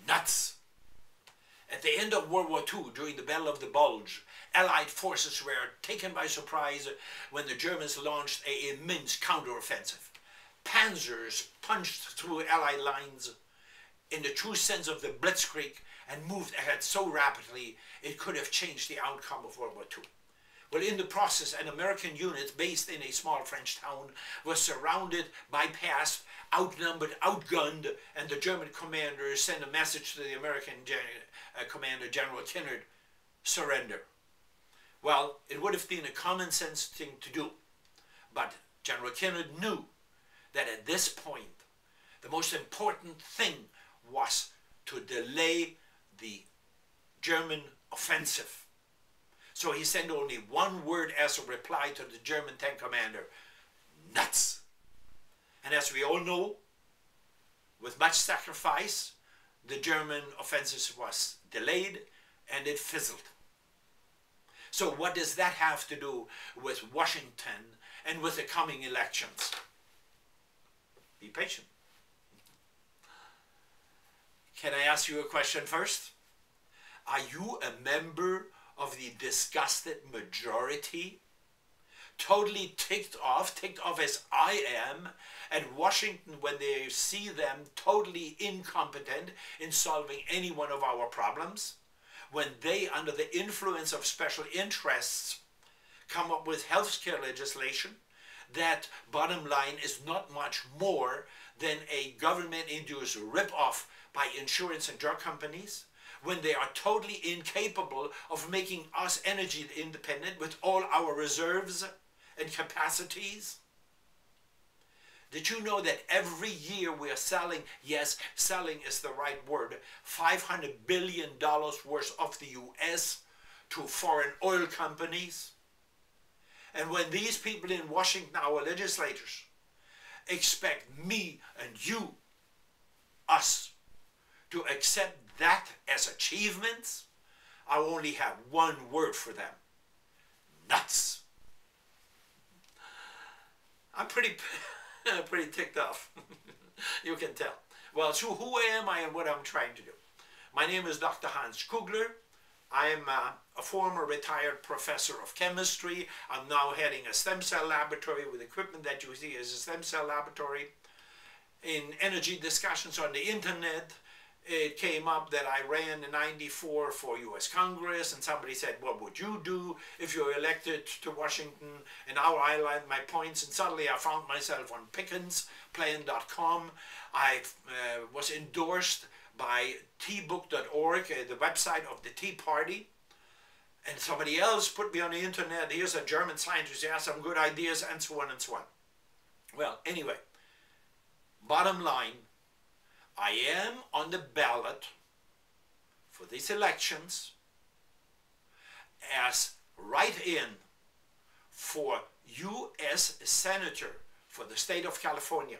Nuts. At the end of World War II, during the Battle of the Bulge, Allied forces were taken by surprise when the Germans launched an immense counteroffensive. Panzers punched through Allied lines in the true sense of the blitzkrieg and moved ahead so rapidly it could have changed the outcome of World War II. Well, in the process, an American unit based in a small French town was surrounded, bypassed, outnumbered, outgunned, and the German commander sent a message to the American commander, General Kinnard, surrender. Well, it would have been a common sense thing to do, but General Kinnard knew that at this point, the most important thing was to delay the German offensive. So he sent only one word as a reply to the German tank commander: nuts. And as we all know, with much sacrifice, the German offensive was delayed and it fizzled. So what does that have to do with Washington and with the coming elections? Be patient. Can I ask you a question first? Are you a member of the disgusted majority? Totally ticked off as I am, at Washington when they see them totally incompetent in solving any one of our problems? When they, under the influence of special interests, come up with healthcare legislation that, bottom line, is not much more than a government-induced rip-off by insurance and drug companies? When they are totally incapable of making us energy independent with all our reserves and capacities? Did you know that every year we are selling, yes, selling is the right word, $500 billion worth of the US to foreign oil companies? And when these people in Washington, our legislators, expect me and you, us, to accept that as achievements, I only have one word for them: nuts. I'm pretty ticked off. You can tell. Well, so who am I and what I'm trying to do? My name is Dr. Hans Kugler. I am a former retired professor of chemistry. I'm now heading a stem cell laboratory with equipment that you see as a stem cell laboratory. In energy discussions on the internet, it came up that I ran in '94 for US Congress, and somebody said, what would you do if you're elected to Washington? And now I outlined my points, and suddenly I found myself on PickensPlan.com. I was endorsed by tbook.org, the website of the Tea Party. And somebody else put me on the internet. Here's a German scientist who has some good ideas, and so on and so on. Well, anyway, bottom line, I am on the ballot for these elections as write-in for U.S. Senator for the state of California.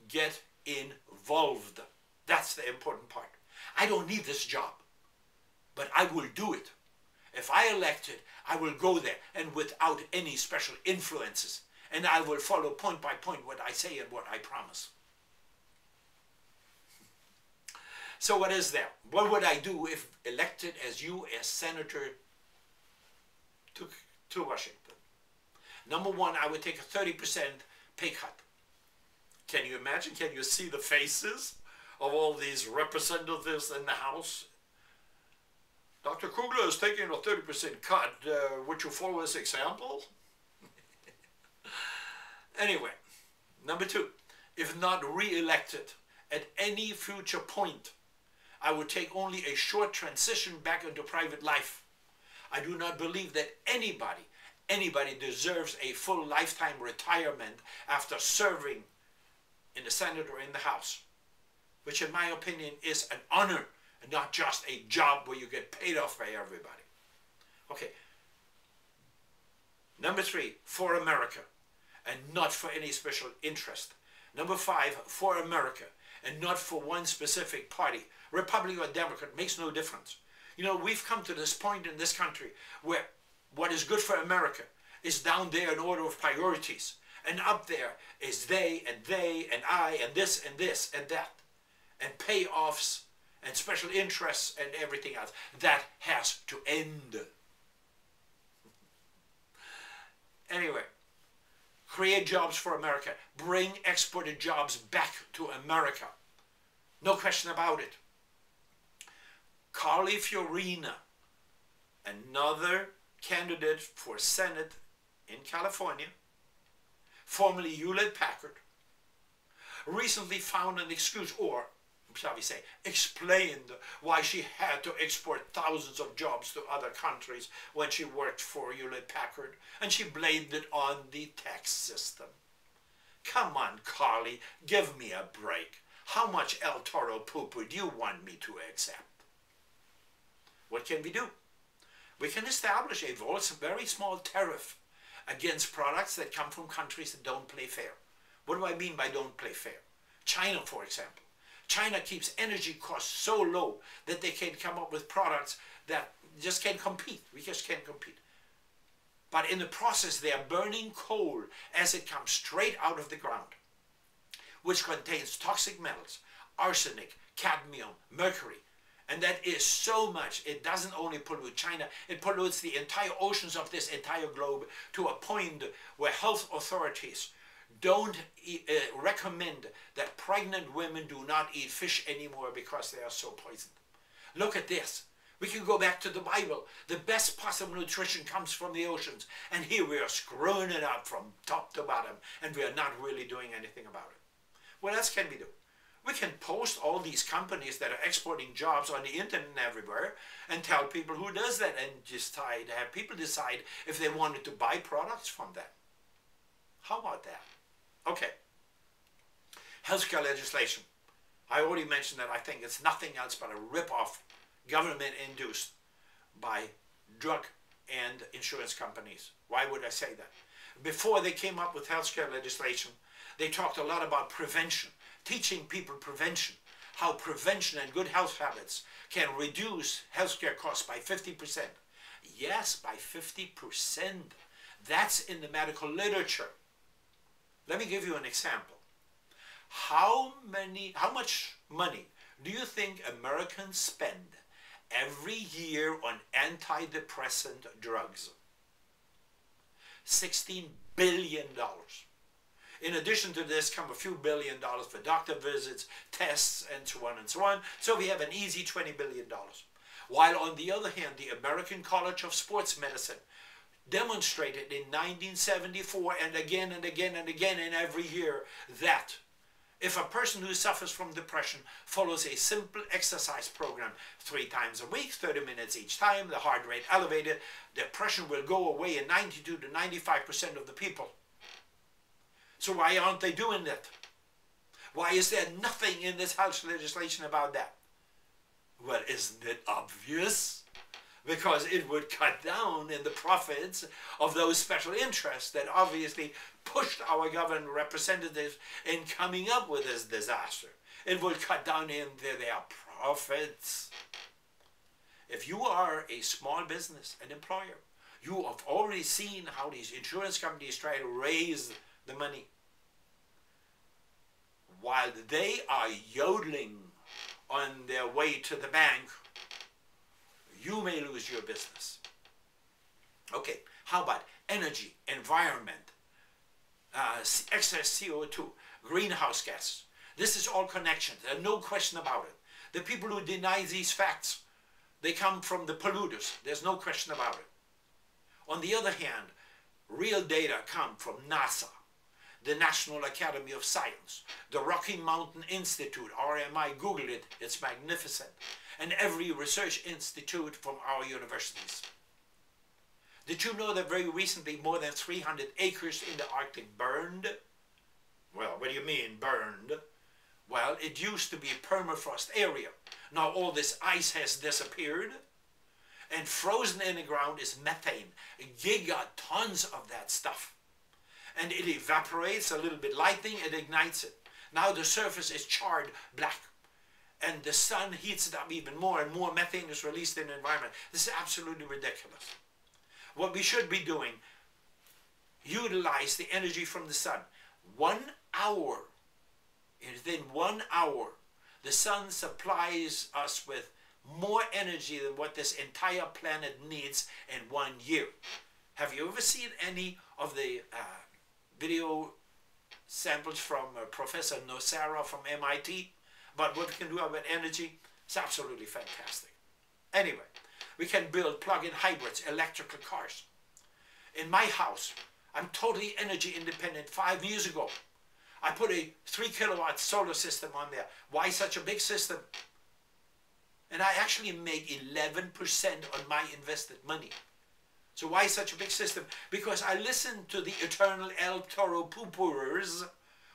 Get involved. That's the important part. I don't need this job, but I will do it. If I elected, I will go there, and without any special influences. And I will follow point by point what I say and what I promise. So what is there? What would I do if elected as U.S. Senator to Washington? Number one, I would take a 30% pay cut. Can you imagine? Can you see the faces of all these representatives in the House? Dr. Kugler is taking a 30% cut. Would you follow his example? Anyway, number two, if not re-elected at any future point, I would take only a short transition back into private life. I do not believe that anybody deserves a full lifetime retirement after serving in the Senate or in the House, which in my opinion is an honor and not just a job where you get paid off by everybody. Okay. Number three, for America, and not for any special interest. Number five, for America, and not for one specific party. Republican or Democrat makes no difference. You know, we've come to this point in this country where what is good for America is down there in order of priorities. And up there is they and I and this and that. And payoffs and special interests and everything else. That has to end. Anyway, create jobs for America. Bring exported jobs back to America. No question about it. Carly Fiorina, another candidate for Senate in California, formerly Hewlett-Packard, recently found an excuse, or shall we say, explained why she had to export thousands of jobs to other countries when she worked for Hewlett-Packard, and she blamed it on the tax system. Come on, Carly, give me a break. How much El Toro poop would you want me to accept? What can we do? We can establish a very small tariff against products that come from countries that don't play fair. What do I mean by don't play fair? China, for example. China keeps energy costs so low that they can come up with products that just can't compete. We just can't compete. But in the process, they are burning coal as it comes straight out of the ground, which contains toxic metals, arsenic, cadmium, mercury. And that is so much, it doesn't only pollute China, it pollutes the entire oceans of this entire globe to a point where health authorities don't recommend that pregnant women do not eat fish anymore because they are so poisoned. Look at this. We can go back to the Bible. The best possible nutrition comes from the oceans. And here we are screwing it up from top to bottom, and we are not really doing anything about it. What else can we do? We can post all these companies that are exporting jobs on the internet and everywhere and tell people who does that, and just have people decide if they wanted to buy products from them. How about that? Okay. Healthcare legislation. I already mentioned that I think it's nothing else but a rip-off, government-induced by drug and insurance companies. Why would I say that? Before they came up with healthcare legislation, they talked a lot about prevention, teaching people prevention, how prevention and good health habits can reduce healthcare costs by 50%. Yes, by 50%. That's in the medical literature. Let me give you an example. How much money do you think Americans spend every year on antidepressant drugs? $16 billion. In addition to this come a few $1 billion for doctor visits, tests, and so on and so on. So we have an easy $20 billion. While on the other hand, the American College of Sports Medicine demonstrated in 1974 and again and again and again in every year that if a person who suffers from depression follows a simple exercise program 3 times a week, 30 minutes each time, the heart rate elevated, depression will go away in 92 to 95% of the people. So why aren't they doing that? Why is there nothing in this House legislation about that? Well, isn't it obvious? Because it would cut down in the profits of those special interests that obviously pushed our government representatives in coming up with this disaster. It would cut down in their profits. If you are a small business, an employer, you have already seen how these insurance companies try to raise the money while they are yodeling on their way to the bank. You may lose your business. Okay, how about energy, environment, excess CO2, greenhouse gas? This is all connections, and no question about it. The people who deny these facts, they come from the polluters. There's no question about it. On the other hand, real data come from NASA, the National Academy of Science, the Rocky Mountain Institute, RMI, Google it, it's magnificent, and every research institute from our universities. Did you know that very recently more than 300 acres in the Arctic burned? Well, what do you mean burned? Well, it used to be a permafrost area. Now all this ice has disappeared, and frozen in the ground is methane, gigatons of that stuff. And it evaporates, a little bit lightning, it ignites it. Now the surface is charred black. And the sun heats it up even more, and more methane is released in the environment. This is absolutely ridiculous. What we should be doing utilize the energy from the sun. 1 hour, within 1 hour, the sun supplies us with more energy than what this entire planet needs in 1 year. Have you ever seen any of the video samples from Professor Nocera from MIT about what we can do about energy? It's absolutely fantastic. Anyway, we can build plug-in hybrids, electrical cars. In my house, I'm totally energy independent. 5 years ago, I put a 3 kilowatt solar system on there. Why such a big system? And I actually make 11% on my invested money. So why such a big system? Because I listen to the eternal El Toro poo-pooers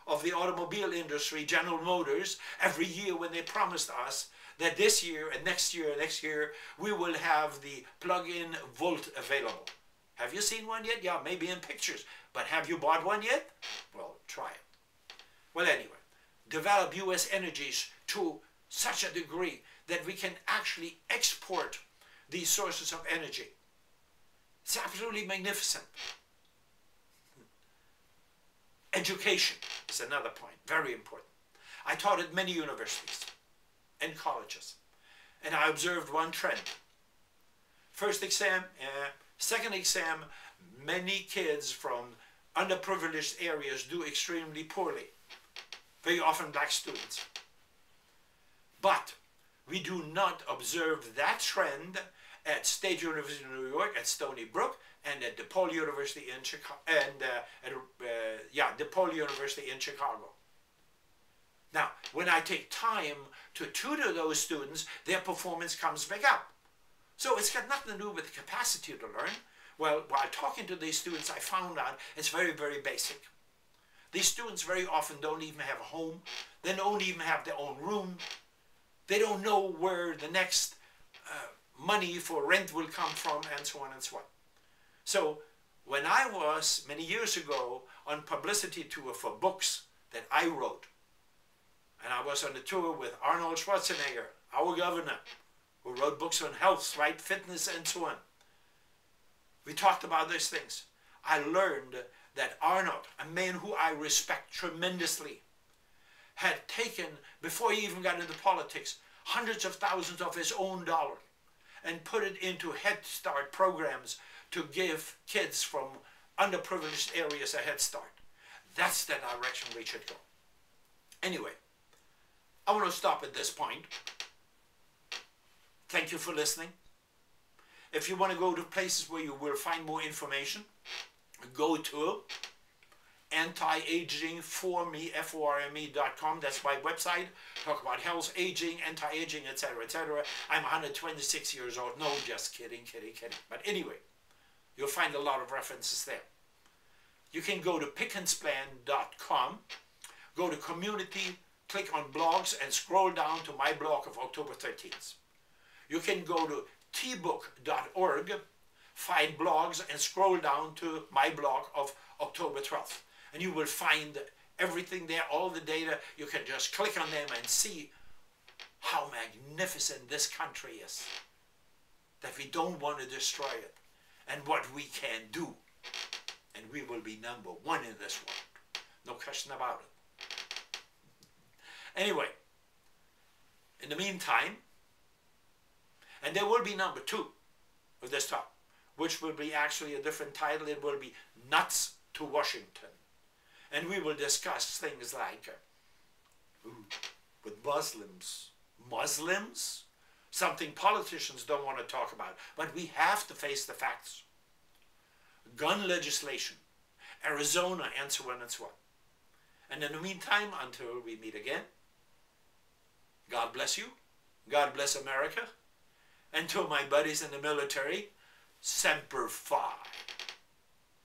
of the automobile industry, General Motors, every year when they promised us that this year and next year, we will have the plug-in Volt available. Have you seen one yet? Yeah, maybe in pictures. But have you bought one yet? Well, try it. Well, anyway, develop U.S. energies to such a degree that we can actually export these sources of energy. It's absolutely magnificent. Education is another point, very important. I taught at many universities and colleges, and I observed one trend. First exam, second exam, many kids from underprivileged areas do extremely poorly, very often black students. But we do not observe that trend at State University of New York, at Stony Brook, and at DePaul University in Chicago, DePaul University in Chicago. Now, when I take time to tutor those students, their performance comes back up. So it's got nothing to do with the capacity to learn. Well, while talking to these students, I found out it's very, very basic. These students very often don't even have a home. They don't even have their own room. They don't know where the next money for rent will come from, and so on and so on. So when I was, many years ago, on publicity tour for books that I wrote, and I was on a tour with Arnold Schwarzenegger, our governor, who wrote books on health, right, fitness, and so on. We talked about these things. I learned that Arnold, a man who I respect tremendously, had taken, before he even got into politics, hundreds of thousands of his own dollars and put it into Head Start programs to give kids from underprivileged areas a head start. That's the direction we should go. Anyway, I want to stop at this point. Thank you for listening. If you want to go to places where you will find more information, go to antiagingforme, FORME.com. That's my website. Talk about health, aging, anti-aging, etc., etc. I'm 126 years old. No, just kidding. But anyway, you'll find a lot of references there. You can go to pickansplan.com, go to community, click on blogs, and scroll down to my blog of October 13th. You can go to tbook.org, find blogs, and scroll down to my blog of October 12th. And you will find everything there, all the data. You can just click on them and see how magnificent this country is. That we don't want to destroy it. And what we can do. And we will be number one in this world. No question about it. Anyway, in the meantime, and there will be number 2 of this talk, which will be actually a different title. It will be Nuts to Washington. And we will discuss things like, with Muslims, something politicians don't want to talk about, but we have to face the facts. Gun legislation, Arizona, and so on and so on. And in the meantime, until we meet again, God bless you, God bless America, and to my buddies in the military, Semper Fi.